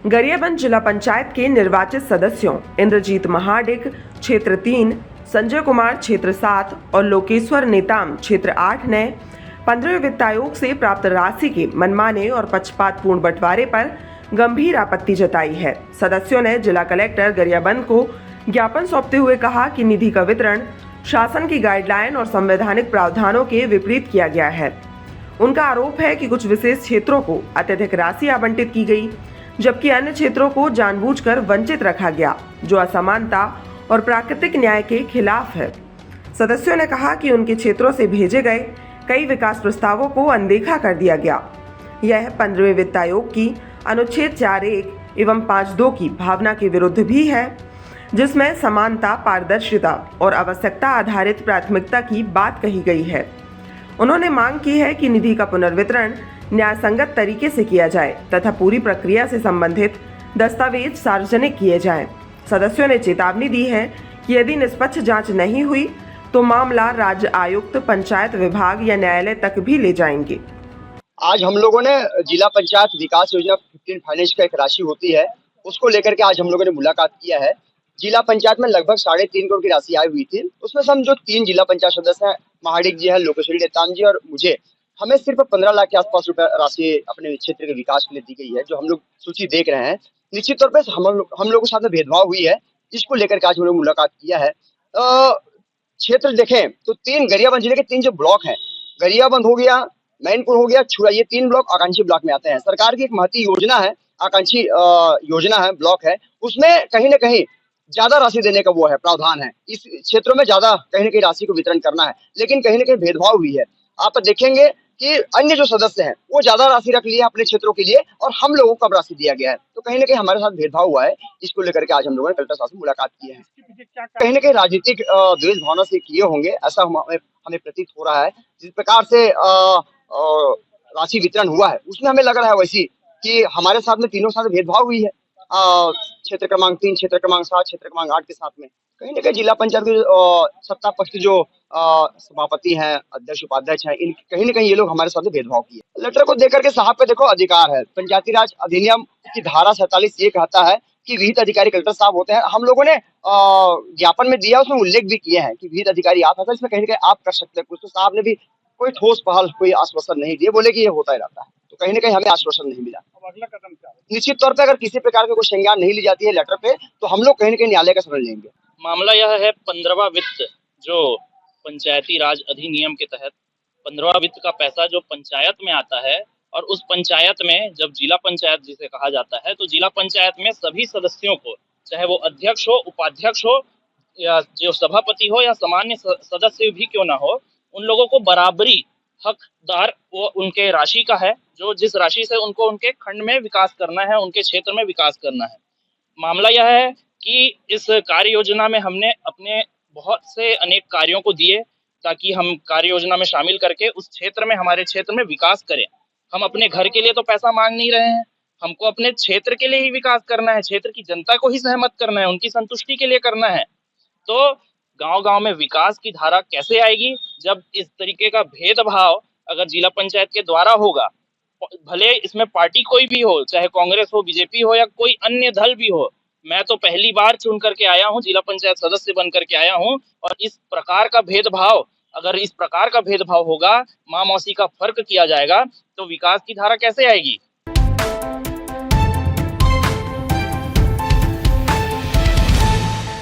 गरियाबंद जिला पंचायत के निर्वाचित सदस्यों इंद्रजीत महाडिक क्षेत्र 3, संजय कुमार क्षेत्र 7 और लोकेश्वर नेताम क्षेत्र 8 ने 15वें वित्त आयोग से प्राप्त राशि के मनमाने और पक्षपातपूर्ण बंटवारे पर गंभीर आपत्ति जताई है। सदस्यों ने जिला कलेक्टर गरियाबंद को ज्ञापन सौंपते हुए कहा कि निधि का वितरण शासन की गाइडलाइन और संवैधानिक प्रावधानों के विपरीत किया गया है। उनका आरोप है कि कुछ विशेष क्षेत्रों को अत्यधिक राशि आवंटित की गई, जबकि अन्य क्षेत्रों को जानबूझकर वंचित रखा गया, जो असमानता और प्राकृतिक न्याय के खिलाफ है। सदस्यों ने कहा कि उनके क्षेत्रों से भेजे गए कई विकास प्रस्तावों को अनदेखा कर दिया गया। यह 15वें वित्त आयोग की अनुच्छेद 4(1) एवं 5(2) की भावना के विरुद्ध भी है, जिसमें समानता, पारदर्शिता और आवश्यकता आधारित प्राथमिकता की बात कही गई है। उन्होंने मांग की है कि निधि का पुनर्वितरण न्यायसंगत तरीके से किया जाए तथा पूरी प्रक्रिया से संबंधित दस्तावेज सार्वजनिक किए जाएं। सदस्यों ने चेतावनी दी है कि यदि निष्पक्ष जांच नहीं हुई तो मामला राज्य आयुक्त, पंचायत विभाग या न्यायालय तक भी ले जाएंगे। आज हम लोगों ने जिला पंचायत विकास योजना 15 फाइनेंस का एक राशि होती है, उसको लेकर के आज हम लोगों ने मुलाकात किया है। जिला पंचायत में लगभग 3.5 करोड़ की राशि आई हुई थी। उसमें से हम जो 3 जिला पंचायत सदस्य हैं, महाडिक जी है, लोकेश्वर नेताम जी और मुझे, हमें सिर्फ 15 लाख के आसपास रुपए राशि अपने क्षेत्र के विकास के लिए दी गई है, जो हम लोग सूची देख रहे हैं। निश्चित तौर पर हम लोगों के साथ में भेदभाव हुई है, इसको लेकर के आज हम लोग मुलाकात किया है। क्षेत्र देखें तो 3 गरियाबंद जिले के 3 जो ब्लॉक हैं, गरियाबंद हो गया, मैनपुर हो गया, छुरा, ये 3 ब्लॉक आकांक्षी ब्लॉक में आते हैं। सरकार की एक महती योजना है, आकांक्षी योजना है, ब्लॉक है, उसमें कहीं ना कहीं ज्यादा राशि देने का वो है, प्रावधान है। इस क्षेत्रों में ज्यादा कहीं ना कहीं राशि को वितरण करना है, लेकिन कहीं ना कहीं भेदभाव हुई है। आप देखेंगे कि अन्य जो सदस्य हैं वो ज्यादा राशि रख लिया अपने क्षेत्रों के लिए और हम लोगों को कम राशि दिया गया है, तो कहीं ना कहीं हमारे साथ भेदभाव हुआ है। इसको लेकर के आज हम लोगों ने कलेक्टर साहब से मुलाकात की है। कहीं ना कहीं राजनीतिक द्वेष भावना से किए होंगे, ऐसा हमें प्रतीत हो रहा है। जिस प्रकार से राशि वितरण हुआ है उसमें हमें लग रहा है वैसी कि हमारे साथ में तीनों साथ भेदभाव हुई है। क्षेत्र क्रमांक 3, क्षेत्र क्रमांक 7, क्षेत्र क्रमांक 8 के साथ में कहीं ना कहीं जिला पंचायत के सत्ता पक्ष के जो सभापति हैं, अध्यक्ष, उपाध्यक्ष हैं, इन कहीं ना कहीं ये लोग हमारे साथ भेदभाव किए। लेटर को देकर के साहब पे देखो अधिकार है, पंचायती राज अधिनियम की धारा 47 ये कहता है कि विहित अधिकारी कलेक्टर साहब होते हैं। हम लोगों ने ज्ञापन में दिया, उसमें उल्लेख भी किया है कि विहित अधिकारी आप है, इसमें कहीं ना कहीं आप कर सकते हैं कुछ। तो साहब ने भी कोई ठोस पहल, कोई आश्वासन नहीं दिए, बोले कि ये होता ही रहता है। तो कहीं ना कहीं हमें आश्वासन नहीं मिला। अब अगला कदम क्या है? निश्चित तौर पे अगर किसी प्रकार की कोई संज्ञान नहीं ली जाती है लेटर पे, तो हम लोग कहीं ना कहीं न्यायालय का शरण लेंगे। मामला यह है 15वां वित्त जो पंचायती राज अधिनियम के तहत 15वां वित्त का पैसा जो पंचायत में आता है, और उस पंचायत में जब जिला पंचायत जिसे कहा जाता है, तो जिला पंचायत में सभी सदस्यों को, चाहे वो अध्यक्ष हो, उपाध्यक्ष हो या जो सभापति हो या सामान्य सदस्य भी क्यों ना हो, उन लोगों को बराबरी हकदार वो उनके राशि का है, जो जिस राशि से उनको उनके खंड में विकास करना है, उनके क्षेत्र में विकास करना है। मामला यह है कि इस कार्य योजना में हमने अपने बहुत से अनेक कार्यों को दिए ताकि हम कार्य योजना में शामिल करके उस क्षेत्र में, हमारे क्षेत्र में विकास करें। हम अपने घर के लिए तो पैसा मांग नहीं रहे हैं, हमको अपने क्षेत्र के लिए ही विकास करना है, क्षेत्र की जनता को ही सहमत करना है, उनकी संतुष्टि के लिए करना है। तो गांव-गांव में विकास की धारा कैसे आएगी जब इस तरीके का भेदभाव अगर जिला पंचायत के द्वारा होगा, भले इसमें पार्टी कोई भी हो, चाहे कांग्रेस हो, बीजेपी हो या कोई अन्य दल भी हो। मैं तो पहली बार चुन करके आया हूँ, जिला पंचायत सदस्य बन करके आया हूँ, और इस प्रकार का भेदभाव, अगर इस प्रकार का भेदभाव होगा, माँ मौसी का फर्क किया जाएगा, तो विकास की धारा कैसे आएगी?